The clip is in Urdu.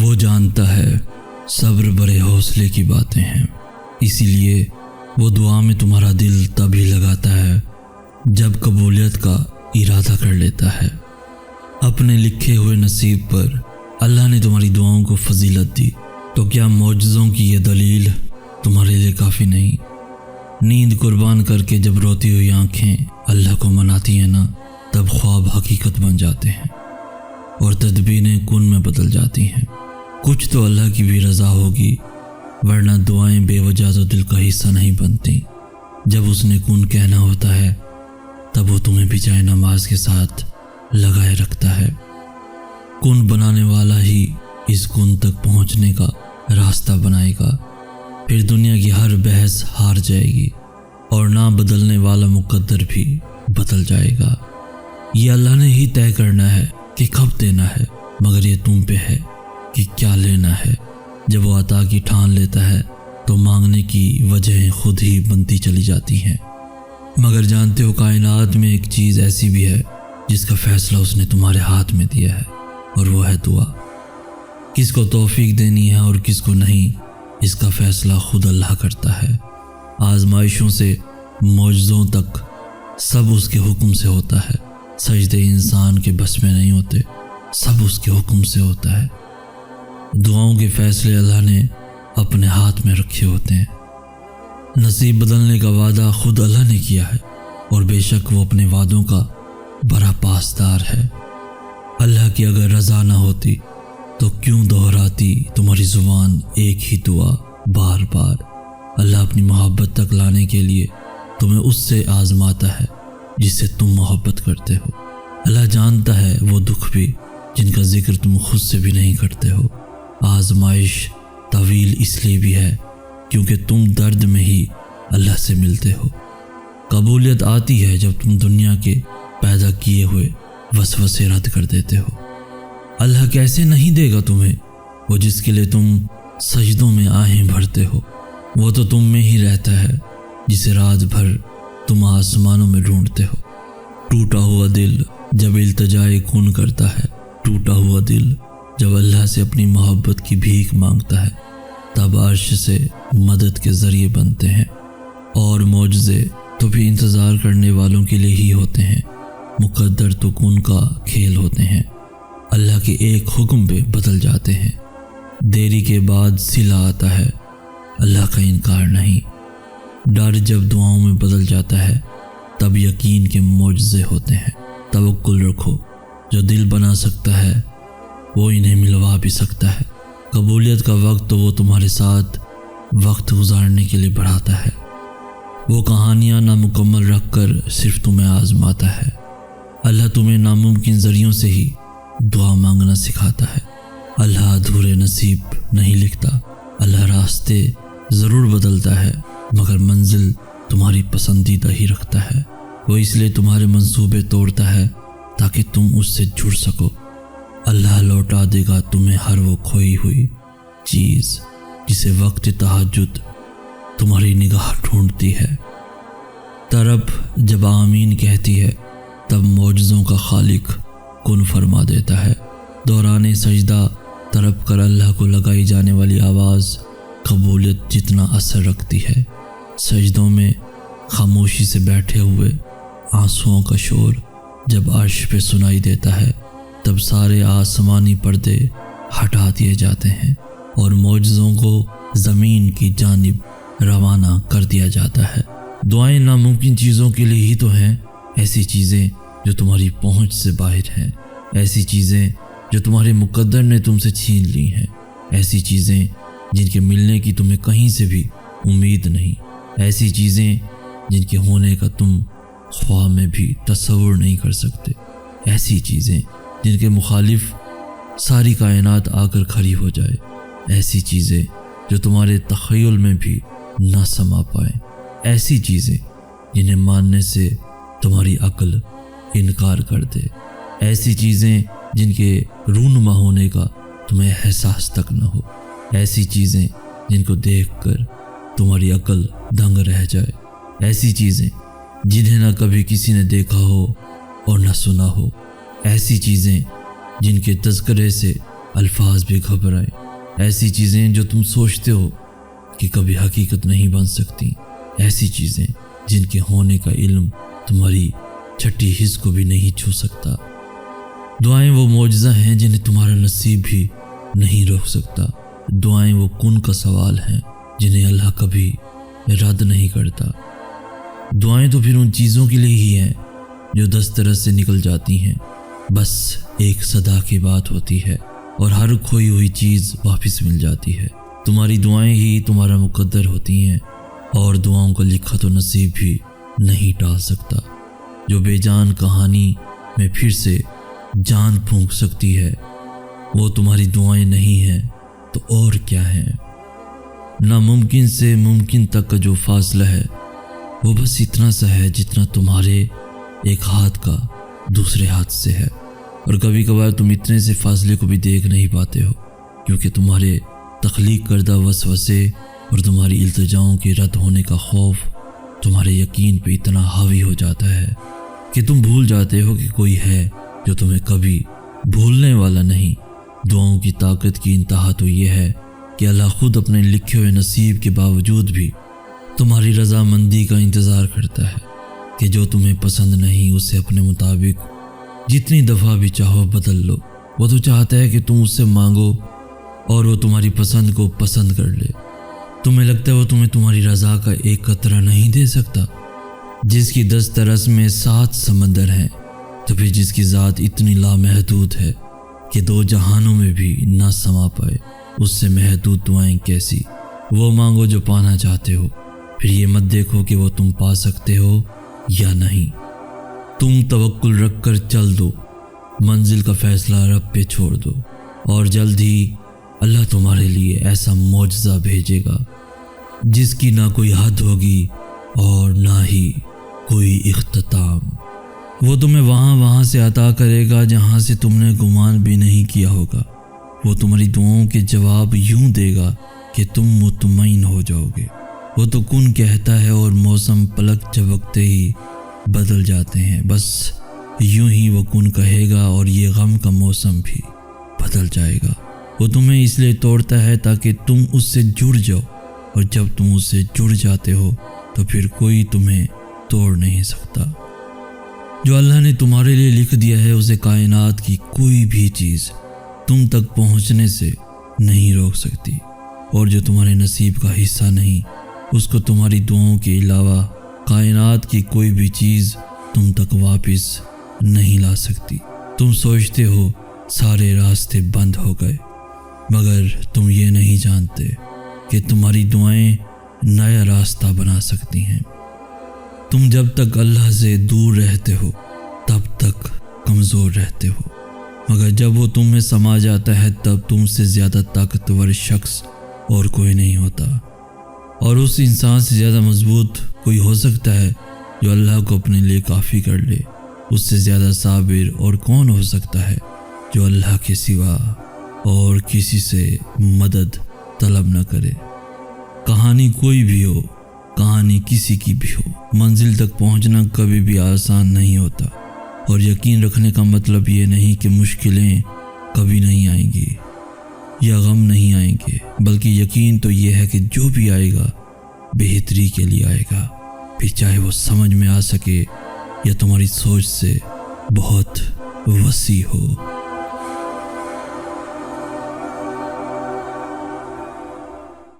وہ جانتا ہے صبر بڑے حوصلے کی باتیں ہیں، اسی لیے وہ دعا میں تمہارا دل تبھی لگاتا ہے جب قبولیت کا ارادہ کر لیتا ہے۔ اپنے لکھے ہوئے نصیب پر اللہ نے تمہاری دعاؤں کو فضیلت دی، تو کیا معجزوں کی یہ دلیل تمہارے لیے کافی نہیں؟ نیند قربان کر کے جب روتی ہوئی آنکھیں اللہ کو مناتی ہیں نا، تب خواب حقیقت بن جاتے ہیں اور تدبیریں کن میں بدل جاتی ہیں۔ کچھ تو اللہ کی بھی رضا ہوگی، ورنہ دعائیں بے وجہ تو دل کا حصہ نہیں بنتی۔ جب اس نے کن کہنا ہوتا ہے تب وہ تمہیں بھی چاہے نماز کے ساتھ لگائے رکھتا ہے۔ کن بنانے والا ہی اس کن تک پہنچنے کا راستہ بنائے گا، پھر دنیا کی ہر بحث ہار جائے گی اور نہ بدلنے والا مقدر بھی بدل جائے گا۔ یہ اللہ نے ہی طے کرنا ہے کہ کب دینا ہے، مگر یہ تم پہ ہے کہ کیا لینا ہے۔ جب وہ عطا کی ٹھان لیتا ہے تو مانگنے کی وجہیں خود ہی بنتی چلی جاتی ہیں۔ مگر جانتے ہو کائنات میں ایک چیز ایسی بھی ہے جس کا فیصلہ اس نے تمہارے ہاتھ میں دیا ہے، اور وہ ہے دعا۔ کس کو توفیق دینی ہے اور کس کو نہیں، اس کا فیصلہ خود اللہ کرتا ہے۔ آزمائشوں سے معجزوں تک سب اس کے حکم سے ہوتا ہے۔ سجدے انسان کے بس میں نہیں ہوتے، سب اس کے حکم سے ہوتا ہے۔ دعاؤں کے فیصلے اللہ نے اپنے ہاتھ میں رکھے ہوتے ہیں۔ نصیب بدلنے کا وعدہ خود اللہ نے کیا ہے، اور بے شک وہ اپنے وعدوں کا بڑا پاسدار ہے۔ اللہ کی اگر رضا نہ ہوتی تو کیوں دہراتی تمہاری زبان ایک ہی دعا بار بار؟ اللہ اپنی محبت تک لانے کے لیے تمہیں اس سے آزماتا ہے جس سے تم محبت کرتے ہو۔ اللہ جانتا ہے وہ دکھ بھی جن کا ذکر تم خود سے بھی نہیں کرتے ہو۔ آزمائش طویل اس لیے بھی ہے کیونکہ تم درد میں ہی اللہ سے ملتے ہو۔ قبولیت آتی ہے جب تم دنیا کے پیدا کیے ہوئے وسوسے رد کر دیتے ہو۔ اللہ کیسے نہیں دے گا تمہیں وہ جس کے لیے تم سجدوں میں آہیں بھرتے ہو؟ وہ تو تم میں ہی رہتا ہے جسے رات بھر تم آسمانوں میں ڈھونڈتے ہو۔ ٹوٹا ہوا دل جب التجائے کن کرتا ہے، ٹوٹا ہوا دل جب اللہ سے اپنی محبت کی بھیک مانگتا ہے، تب عرش سے مدد کے ذریعے بنتے ہیں۔ اور معجزے تو بھی انتظار کرنے والوں کے لیے ہی ہوتے ہیں، مقدر تو کن کا کھیل ہوتے ہیں، اللہ کے ایک حکم پہ بدل جاتے ہیں۔ دیری کے بعد صلہ آتا ہے، اللہ کا انکار نہیں۔ ڈر جب دعاؤں میں بدل جاتا ہے تب یقین کے معجزے ہوتے ہیں۔ توکل رکھو، جو دل بنا سکتا ہے وہ انہیں ملوا بھی سکتا ہے۔ قبولیت کا وقت تو وہ تمہارے ساتھ وقت گزارنے کے لیے بڑھاتا ہے۔ وہ کہانیاں نامکمل رکھ کر صرف تمہیں آزماتا ہے۔ اللہ تمہیں ناممکن ذریعوں سے ہی دعا مانگنا سکھاتا ہے۔ اللہ ادھورے نصیب نہیں لکھتا۔ اللہ راستے ضرور بدلتا ہے، مگر منزل تمہاری پسندیدہ ہی رکھتا ہے۔ وہ اس لیے تمہارے منصوبے توڑتا ہے تاکہ تم اس سے جڑ سکو۔ اللہ لوٹا دے گا تمہیں ہر وہ کھوئی ہوئی چیز جسے وقت تہجد تمہاری نگاہ ڈھونڈتی ہے۔ طرب جب آمین کہتی ہے تب معجزوں کا خالق کن فرما دیتا ہے۔ دوران سجدہ طرب کر اللہ کو لگائی جانے والی آواز قبولیت جتنا اثر رکھتی ہے۔ سجدوں میں خاموشی سے بیٹھے ہوئے آنسوؤں کا شور جب عرش پہ سنائی دیتا ہے تب سارے آسمانی پردے ہٹا دیے جاتے ہیں اور معجزوں کو زمین کی جانب روانہ کر دیا جاتا ہے۔ دعائیں ناممکن چیزوں کے لیے ہی تو ہیں، ایسی چیزیں جو تمہاری پہنچ سے باہر ہیں، ایسی چیزیں جو تمہارے مقدر نے تم سے چھین لی ہیں، ایسی چیزیں جن کے ملنے کی تمہیں کہیں سے بھی امید نہیں، ایسی چیزیں جن کے ہونے کا تم خواہ میں بھی تصور نہیں کر سکتے، ایسی چیزیں جن کے مخالف ساری کائنات آ کر کھڑی ہو جائے، ایسی چیزیں جو تمہارے تخیل میں بھی نہ سما پائیں، ایسی چیزیں جنہیں ماننے سے تمہاری عقل انکار کر دے، ایسی چیزیں جن کے رونما ہونے کا تمہیں احساس تک نہ ہو، ایسی چیزیں جن کو دیکھ کر تمہاری عقل دنگ رہ جائے، ایسی چیزیں جنہیں نہ کبھی کسی نے دیکھا ہو اور نہ سنا ہو، ایسی چیزیں جن کے تذکرے سے الفاظ بھی گھبرائے، ایسی چیزیں جو تم سوچتے ہو کہ کبھی حقیقت نہیں بن سکتی، ایسی چیزیں جن کے ہونے کا علم تمہاری چھٹی حص کو بھی نہیں چھو سکتا۔ دعائیں وہ معجزہ ہیں جنہیں تمہارا نصیب بھی نہیں روک سکتا۔ دعائیں وہ کن کا سوال ہیں جنہیں اللہ کبھی رد نہیں کرتا۔ دعائیں تو پھر ان چیزوں کے لیے ہی ہیں جو دسترس سے نکل جاتی ہیں، بس ایک صدا کی بات ہوتی ہے اور ہر کھوئی ہوئی چیز واپس مل جاتی ہے۔ تمہاری دعائیں ہی تمہارا مقدر ہوتی ہیں، اور دعاؤں کا لکھا تو نصیب بھی نہیں ٹال سکتا۔ جو بے جان کہانی میں پھر سے جان پھونک سکتی ہے وہ تمہاری دعائیں نہیں ہیں تو اور کیا ہیں؟ ناممکن سے ممکن تک کا جو فاصلہ ہے وہ بس اتنا سا ہے جتنا تمہارے ایک ہاتھ کا دوسرے ہاتھ سے ہے، اور کبھی کبھار تم اتنے سے فاصلے کو بھی دیکھ نہیں پاتے ہو، کیونکہ تمہارے تخلیق کردہ وسوسے اور تمہاری التجاؤں کے رد ہونے کا خوف تمہارے یقین پہ اتنا حاوی ہو جاتا ہے کہ تم بھول جاتے ہو کہ کوئی ہے جو تمہیں کبھی بھولنے والا نہیں۔ دعاؤں کی طاقت کی انتہا تو یہ ہے کہ اللہ خود اپنے لکھے ہوئے نصیب کے باوجود بھی تمہاری رضامندی کا انتظار کرتا ہے کہ جو تمہیں پسند نہیں اسے اپنے مطابق جتنی دفعہ بھی چاہو بدل لو۔ وہ تو چاہتا ہے کہ تم اس سے مانگو اور وہ تمہاری پسند کو پسند کر لے۔ تمہیں لگتا ہے وہ تمہیں تمہاری رضا کا ایک قطرہ نہیں دے سکتا؟ جس کی دسترس میں 7 سمندر ہیں، تو پھر جس کی ذات اتنی لامحدود ہے کہ 2 جہانوں میں بھی نہ سما پائے، اس سے محدود دعائیں کیسی؟ وہ مانگو جو پانا چاہتے ہو، پھر یہ مت دیکھو کہ وہ تم پا سکتے ہو یا نہیں۔ تم توکل رکھ کر چل دو، منزل کا فیصلہ رب پہ چھوڑ دو، اور جلد ہی اللہ تمہارے لیے ایسا معجزہ بھیجے گا جس کی نہ کوئی حد ہوگی اور نہ ہی کوئی اختتام۔ وہ تمہیں وہاں سے عطا کرے گا جہاں سے تم نے گمان بھی نہیں کیا ہوگا۔ وہ تمہاری دعاؤں کے جواب یوں دے گا کہ تم مطمئن ہو جاؤ گے۔ وہ تو کن کہتا ہے اور موسم پلک جھپکتے ہی بدل جاتے ہیں، بس یوں ہی وہ کن کہے گا اور یہ غم کا موسم بھی بدل جائے گا۔ وہ تمہیں اس لیے توڑتا ہے تاکہ تم اس سے جڑ جاؤ، اور جب تم اس سے جڑ جاتے ہو تو پھر کوئی تمہیں توڑ نہیں سکتا۔ جو اللہ نے تمہارے لیے لکھ دیا ہے اسے کائنات کی کوئی بھی چیز تم تک پہنچنے سے نہیں روک سکتی، اور جو تمہارے نصیب کا حصہ نہیں اس کو تمہاری دعاؤں کے علاوہ کائنات کی کوئی بھی چیز تم تک واپس نہیں لا سکتی۔ تم سوچتے ہو سارے راستے بند ہو گئے، مگر تم یہ نہیں جانتے کہ تمہاری دعائیں نیا راستہ بنا سکتی ہیں۔ تم جب تک اللہ سے دور رہتے ہو تب تک کمزور رہتے ہو، مگر جب وہ تم میں سما جاتا ہے تب تم سے زیادہ طاقتور شخص اور کوئی نہیں ہوتا، اور اس انسان سے زیادہ مضبوط کوئی ہو سکتا ہے جو اللہ کو اپنے لیے کافی کر لے۔ اس سے زیادہ صابر اور کون ہو سکتا ہے جو اللہ کے سوا اور کسی سے مدد طلب نہ کرے۔ کہانی کوئی بھی ہو، کہانی کسی کی بھی ہو، منزل تک پہنچنا کبھی بھی آسان نہیں ہوتا، اور یقین رکھنے کا مطلب یہ نہیں کہ مشکلیں کبھی نہیں آئیں گی یا غم نہیں آئیں گے، بلکہ یقین تو یہ ہے کہ جو بھی آئے گا بہتری کے لیے آئے گا، پھر چاہے وہ سمجھ میں آ سکے یا تمہاری سوچ سے بہت وسیع ہو۔